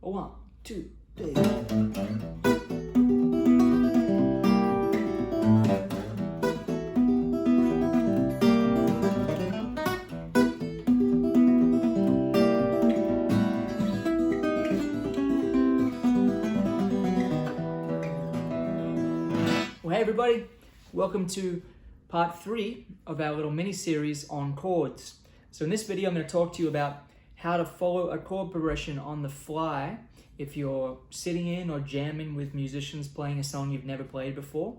1, 2, 3. Well, hey everybody, welcome to part 3 of our little mini-series on chords. So in this video I'm going to talk to you about how to follow a chord progression on the fly if you're sitting in or jamming with musicians playing a song you've never played before.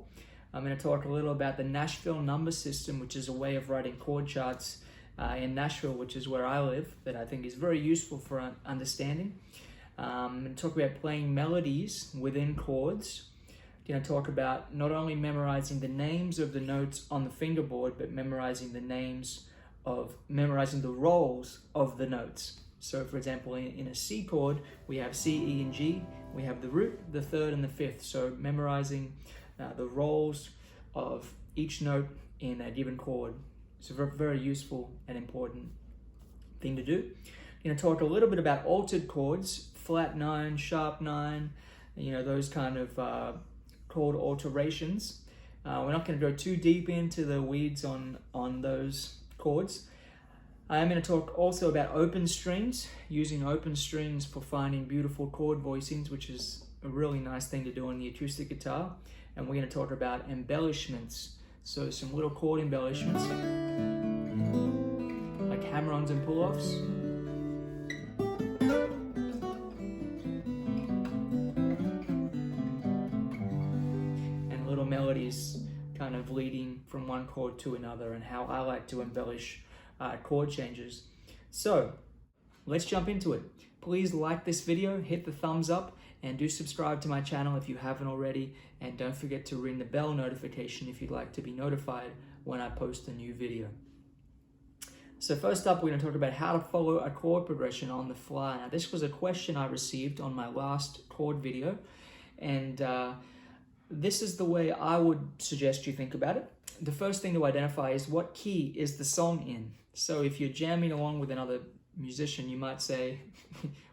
I'm going to talk a little about the Nashville number system, which is a way of writing chord charts in Nashville, which is where I live, that I think is very useful for understanding. I'm going to talk about playing melodies within chords. I'm going to talk about not only memorizing the names of the notes on the fingerboard, but memorizing the roles of the notes. So for example, in a C chord, we have C, E, and G. We have the root, the third, and the fifth. So memorizing the roles of each note in a given chord. It's a very useful and important thing to do. I'm going to talk a little bit about altered chords, flat 9, sharp 9, those kind of chord alterations. We're not going to go too deep into the weeds on those chords. I'm going to talk also about open strings, using open strings for finding beautiful chord voicings, which is a really nice thing to do on the acoustic guitar. And we're going to talk about embellishments, so some little chord embellishments, like hammer-ons and pull-offs. And little melodies kind of leading from one chord to another, and how I like to embellish chord changes. So let's jump into it. Please like this video, hit the thumbs up, and do subscribe to my channel if you haven't already, and don't forget to ring the bell notification if you'd like to be notified when I post a new video. So first up, we're going to talk about how to follow a chord progression on the fly. Now this was a question I received on my last chord video, and this is the way I would suggest you think about it. The first thing to identify is what key is the song in. So if you're jamming along with another musician, you might say,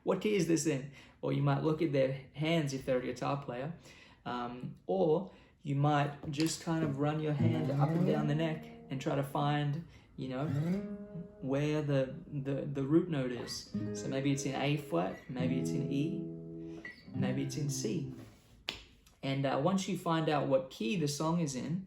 what key is this in? Or you might look at their hands if they're a guitar player. Or you might just kind of run your hand up and down the neck and try to find, where the root note is. So maybe it's in A flat, maybe it's in E, maybe it's in C. And once you find out what key the song is in,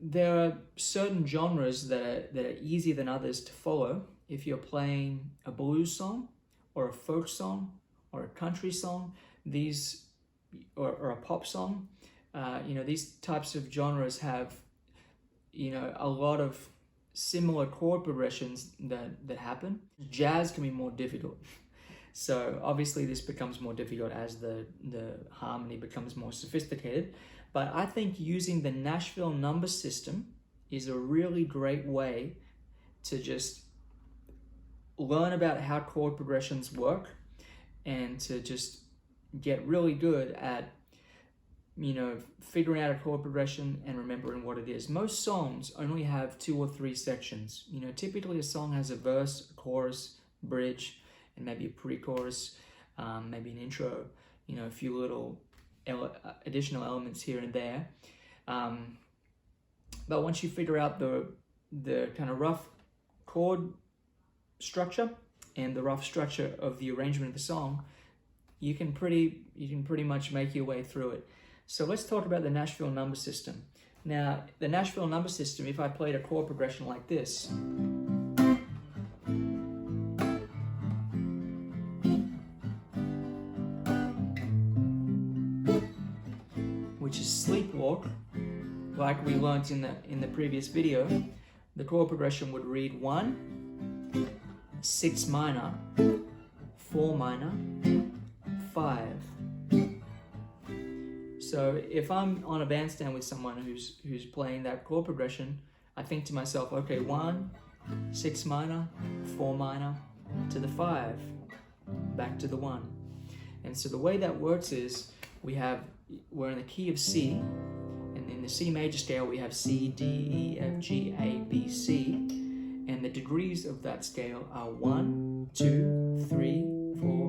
there are certain genres that are easier than others to follow. If you're playing a blues song or a folk song or a country song, or a pop song, these types of genres have, a lot of similar chord progressions that happen. Jazz can be more difficult. So obviously this becomes more difficult as the harmony becomes more sophisticated. But I think using the Nashville number system is a really great way to just learn about how chord progressions work, and to just get really good at, figuring out a chord progression and remembering what it is. Most songs only have 2 or 3 sections. Typically a song has a verse, a chorus, bridge, and maybe a pre-chorus, maybe an intro, a few little additional elements here and there. But once you figure out the kind of rough chord structure and the rough structure of the arrangement of the song, you can pretty much make your way through it. So let's talk about the Nashville number system. Now, the Nashville number system, if I played a chord progression like this, which is sleepwalk, like we learnt in the previous video, the chord progression would read 1, 6 minor, 4 minor, 5. So if I'm on a bandstand with someone who's playing that chord progression, I think to myself, okay, 1, 6 minor, 4 minor, to the 5, back to the 1. And so the way that works is we're in the key of C, and in the C major scale we have C, D, E, F, G, A, B, C, and the degrees of that scale are 1, 2, 3, 4,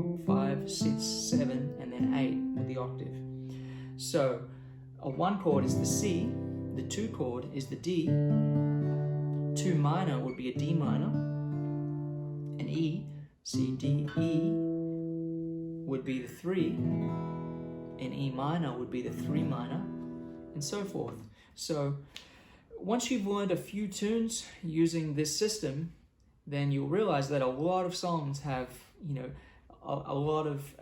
octave. So a 1 chord is the C, the 2 chord is the D, 2 minor would be a D minor, an E, C, D, E would be the 3, and E minor would be the 3 minor, and so forth. So once you've learned a few tunes using this system, then you'll realize that a lot of songs have, you know, a lot of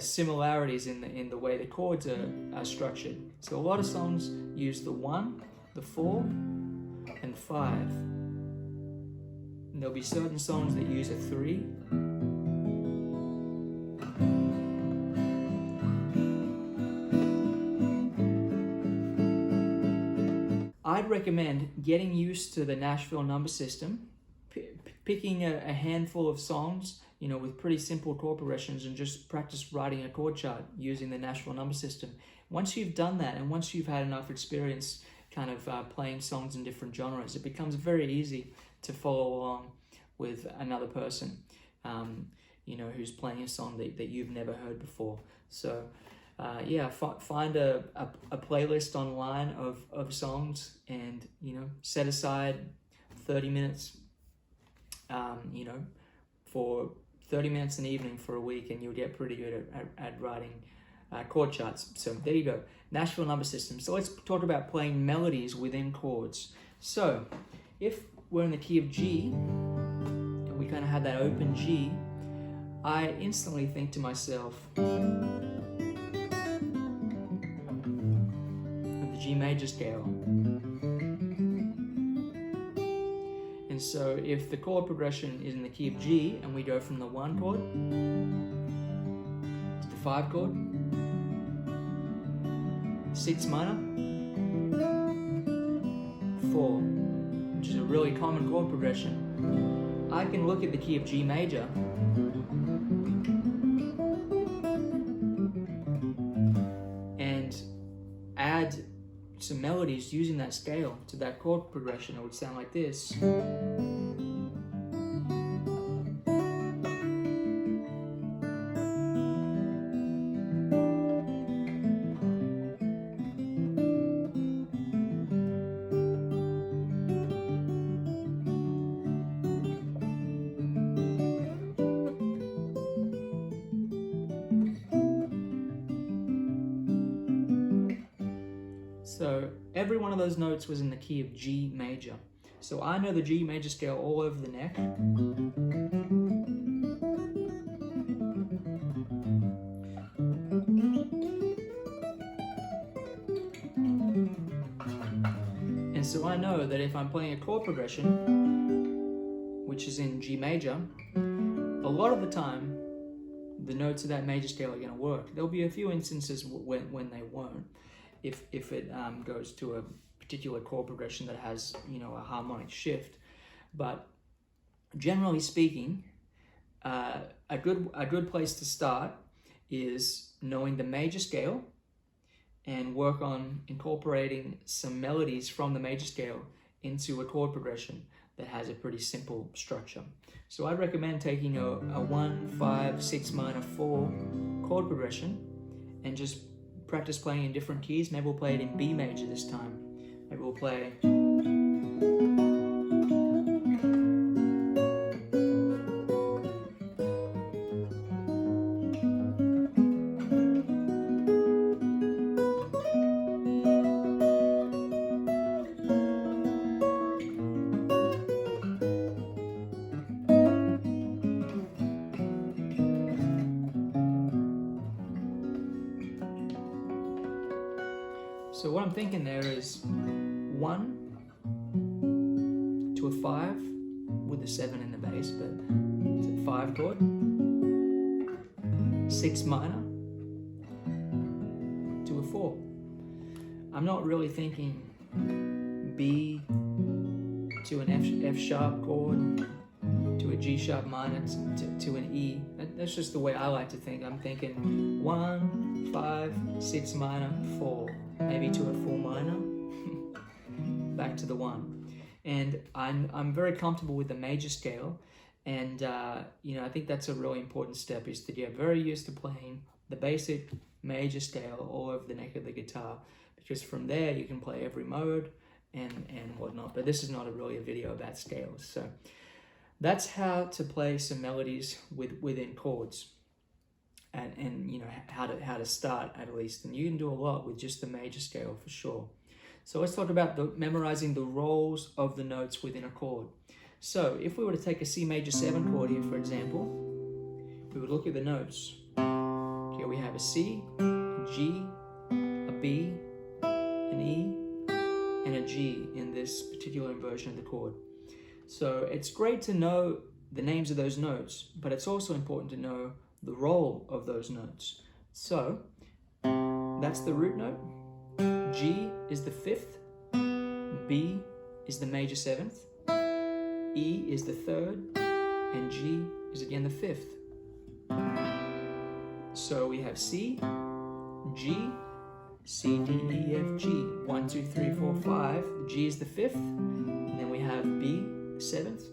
similarities in the way the chords are structured. So a lot of songs use the 1, the 4, and 5. And there'll be certain songs that use a 3. I'd recommend getting used to the Nashville number system, picking a handful of songs, you know, with pretty simple chord progressions, and just practice writing a chord chart using the Nashville number system. Once you've done that, and once you've had enough experience kind of playing songs in different genres, it becomes very easy to follow along with another person, you know, who's playing a song that you've never heard before. So find a playlist online of songs, and, you know, set aside 30 minutes, you know, for 30 minutes an evening for a week, and you'll get pretty good at writing chord charts. So there you go, Nashville number system. So let's talk about playing melodies within chords. So if we're in the key of G, and we kind of have that open G, I instantly think to myself, G major scale. And so if the chord progression is in the key of G, and we go from the 1 chord to the 5 chord, 6 minor, 4, which is a really common chord progression, I can look at the key of G major and add some melodies using that scale to that chord progression. It would sound like this. So every one of those notes was in the key of G major. So I know the G major scale all over the neck. And so I know that if I'm playing a chord progression, which is in G major, a lot of the time, the notes of that major scale are going to work. There'll be a few instances when they won't, if it goes to a particular chord progression that has, you know, a harmonic shift. But generally speaking, a good place to start is knowing the major scale and work on incorporating some melodies from the major scale into a chord progression that has a pretty simple structure. So I'd recommend taking a 1, 5, 6 minor, 4 chord progression and just practice playing in different keys. Maybe we'll play it in B major this time. Maybe we'll play So what I'm thinking there is 1 to a 5 with a 7 in the bass, but it's a 5 chord, 6 minor to a 4. I'm not really thinking B to an F sharp chord, to a G sharp minor, to an E. That's just the way I like to think. I'm thinking 1, 5, 6 minor, 4. Maybe to a 4 minor, back to the 1. And I'm very comfortable with the major scale, And you know, I think that's a really important step, is to get very used to playing the basic major scale all over the neck of the guitar, because from there you can play every mode and whatnot. But this is not really a video about scales. So that's how to play some melodies within chords, and you know, how to start at least. And you can do a lot with just the major scale for sure. So let's talk about memorizing the roles of the notes within a chord. So if we were to take a C major 7 chord here, for example, we would look at the notes. Here we have a C, a G, a B, an E, and a G in this particular version of the chord. So it's great to know the names of those notes, but it's also important to know the role of those notes. So that's the root note. G is the 5th, B is the major 7th, E is the 3rd, and G is again the 5th. So we have C, G, C, D, E, F, G. 1, 2, 3, 4, 5. G is the 5th, and then we have B, the 7th.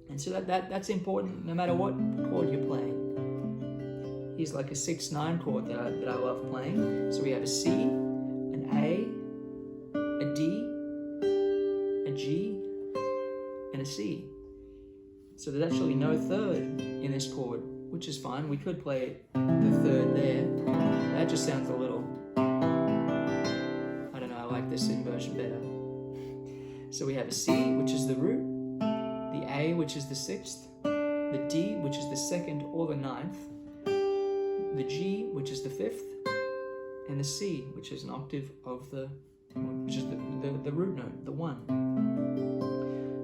And so that's important no matter what chord you're playing. Here's like a 6-9 chord that I love playing. So we have a C, an A, a D, a G, and a C. So there's actually no 3rd in this chord, which is fine. We could play the 3rd there. That just sounds a little, I don't know, I like this inversion better. So we have a C, which is the root, the A, which is the 6th, the D, which is the 2nd or the 9th, the G, which is the 5th, and the C, which is an octave of which is the root note, the 1.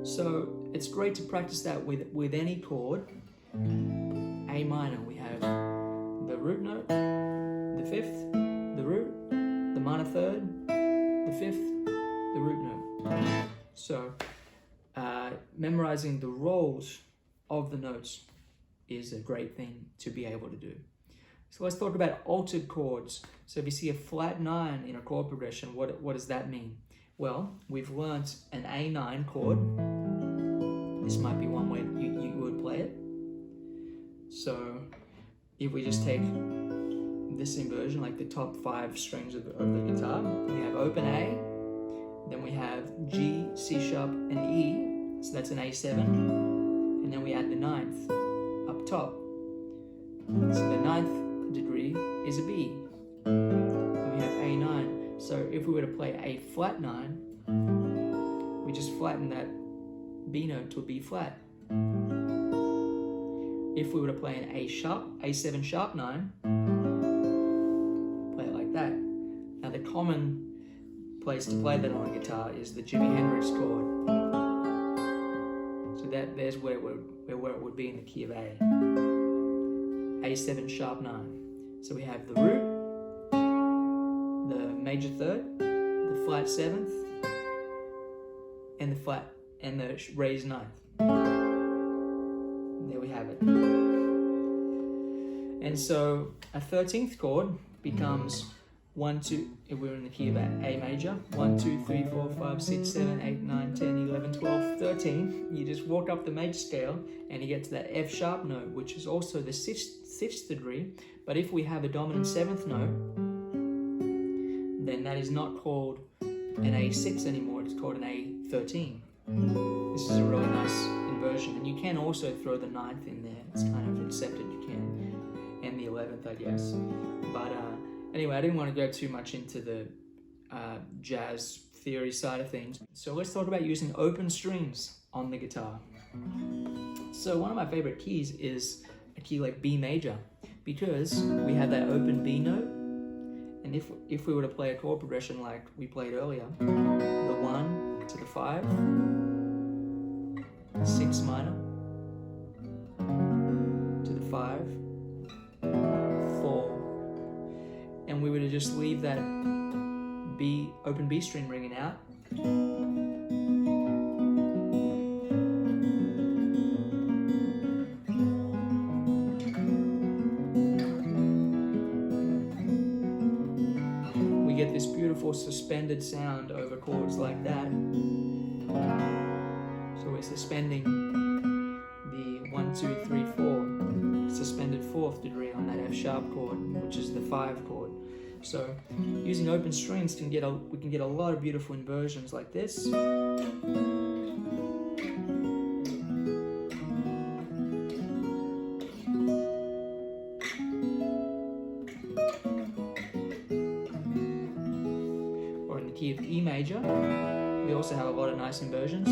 So it's great to practice that with any chord. A minor, we have the root note, the 5th, the root, the minor 3rd, the 5th, the root note. So memorizing the roles of the notes is a great thing to be able to do. So let's talk about altered chords. So if you see a flat 9 in a chord progression, what does that mean? Well, we've learnt an A9 chord. This might be one way you would play it. So if we just take this inversion, like the top 5 strings of the guitar, we have open A, then we have G, C sharp, and E, so that's an A7, and then we add the 9th up top. So the 9th degree is a B, and we have A9. So if we were to play a flat 9, we just flatten that B note to a B flat. If we were to play an A7 sharp 9, play it like that. Now the common place to play that on a guitar is the Jimi Hendrix chord. So there's where it would be in the key of A. A7 sharp 9. So we have the root, the major 3rd, the flat 7th, and the raised 9th. There we have it. And so a 13th chord becomes 1, 2, if we're in the key of A major, 1, 2, 3, 4, 5, 6, 7, 8, 9, 10, 11, 12, 13. You just walk up the major scale and you get to that F sharp note, which is also the 6th degree. But if we have a dominant 7th note, then that is not called an A6 anymore, it's called an A13. This is a really nice inversion, and you can also throw the 9th in there. It's kind of accepted, you can, and the 11th, I guess. But anyway, I didn't want to go too much into the jazz theory side of things. So let's talk about using open strings on the guitar. So one of my favorite keys is a key like B major, because we have that open B note, and if we were to play a chord progression like we played earlier, the 1 to the 5, 6 minor, to the 5, 4, and we were to just leave that open B string ringing out, we get this beautiful suspended sound over chords like that. So we're suspending the 1, 2, 3, 4, suspended 4th degree on that F sharp chord, which is the 5 chord. So using open strings we can get a lot of beautiful inversions like this. Or in the key of E major, we also have a lot of nice inversions.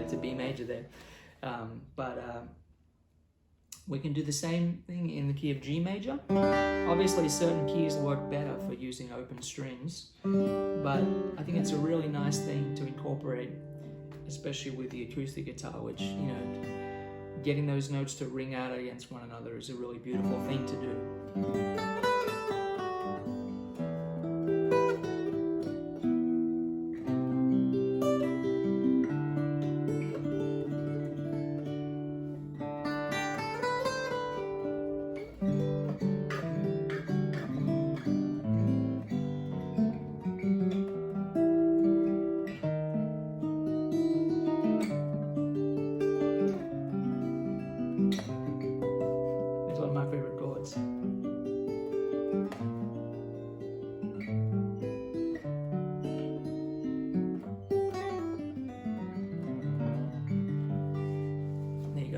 To B major there, we can do the same thing in the key of G major. Obviously certain keys work better for using open strings, but I think it's a really nice thing to incorporate, especially with the acoustic guitar, which, you know, getting those notes to ring out against one another is a really beautiful thing to do.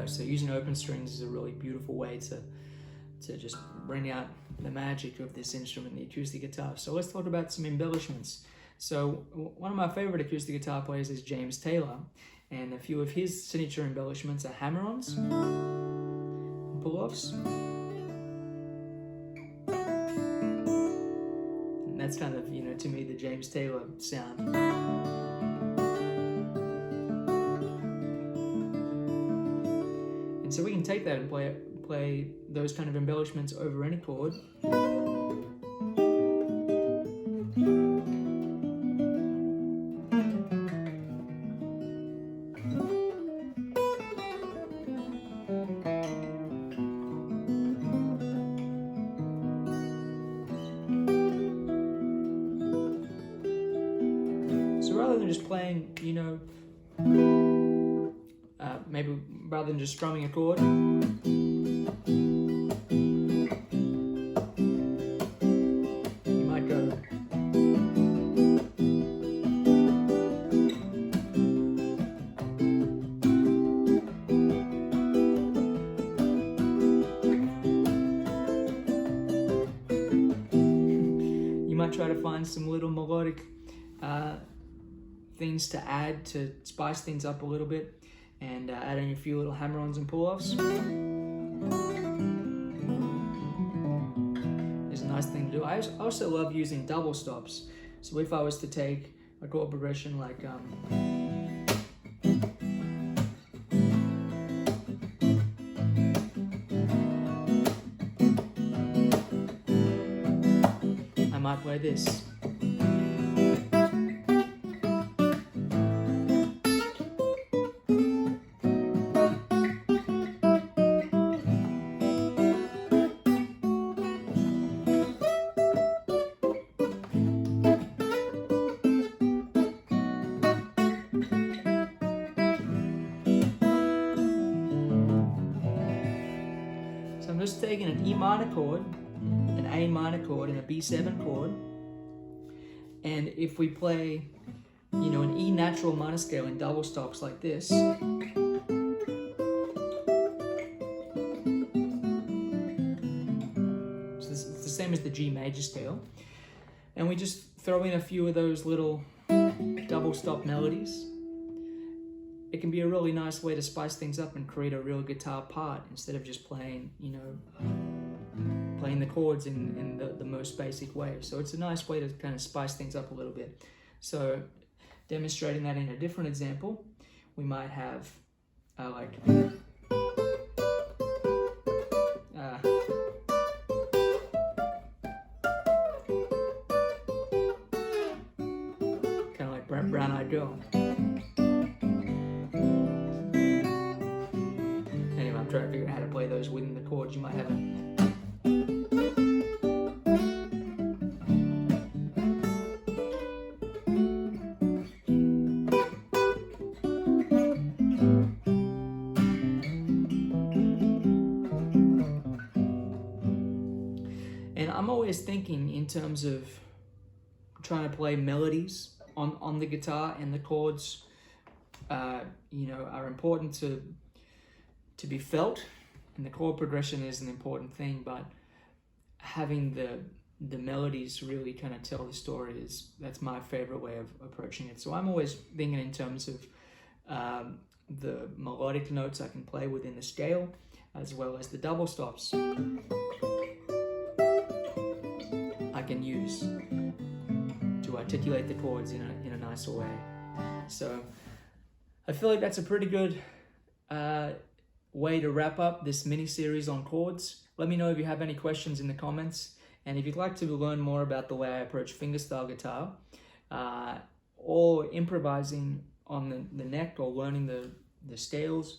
So using open strings is a really beautiful way to just bring out the magic of this instrument, the acoustic guitar. So let's talk about some embellishments. So one of my favorite acoustic guitar players is James Taylor, and a few of his signature embellishments are hammer-ons, pull-offs, and that's kind of, you know, to me, the James Taylor sound. So we can take that and play those kind of embellishments over any chord. So rather than just playing, you know, maybe rather than just strumming a chord, you might go. You might try to find some little melodic things to add to spice things up a little bit, and add in a few little hammer-ons and pull-offs. It's a nice thing to do. I also love using double stops. So if I was to take a chord progression like I might play this. I'm just taking an E minor chord, an A minor chord, and a B7 chord, and if we play, you know, an E natural minor scale in double stops like this, so it's the same as the G major scale, and we just throw in a few of those little double stop melodies. It can be a really nice way to spice things up and create a real guitar part instead of just playing, you know, playing the chords in the most basic way. So it's a nice way to kind of spice things up a little bit. So demonstrating that in a different example, we might have like brown-eyed girl. Anyway, I'm trying to figure out how to play those within the chords. You might have it. And I'm always thinking in terms of trying to play melodies on the guitar, and the chords, you know, are important to be felt, and the chord progression is an important thing, but having the melodies really kind of tell the story that's my favorite way of approaching it. So I'm always thinking in terms of the melodic notes I can play within the scale, as well as the double stops I can use to articulate the chords in a nicer way. So I feel like that's a pretty good way to wrap up this mini series on chords. Let me know if you have any questions in the comments, and if you'd like to learn more about the way I approach fingerstyle guitar, or improvising on the neck, or learning the scales.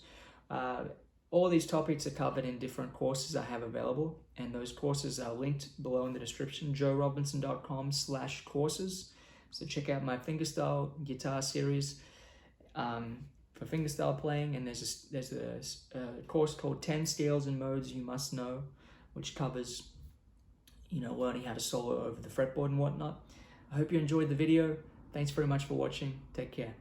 All these topics are covered in different courses I have available, and those courses are linked below in the description, joerobinson.com/courses. So check out my fingerstyle guitar series for fingerstyle playing, and there's a course called 10 Scales and Modes You Must Know, which covers, you know, learning how to solo over the fretboard and whatnot. I hope you enjoyed the video. Thanks very much for watching. Take care.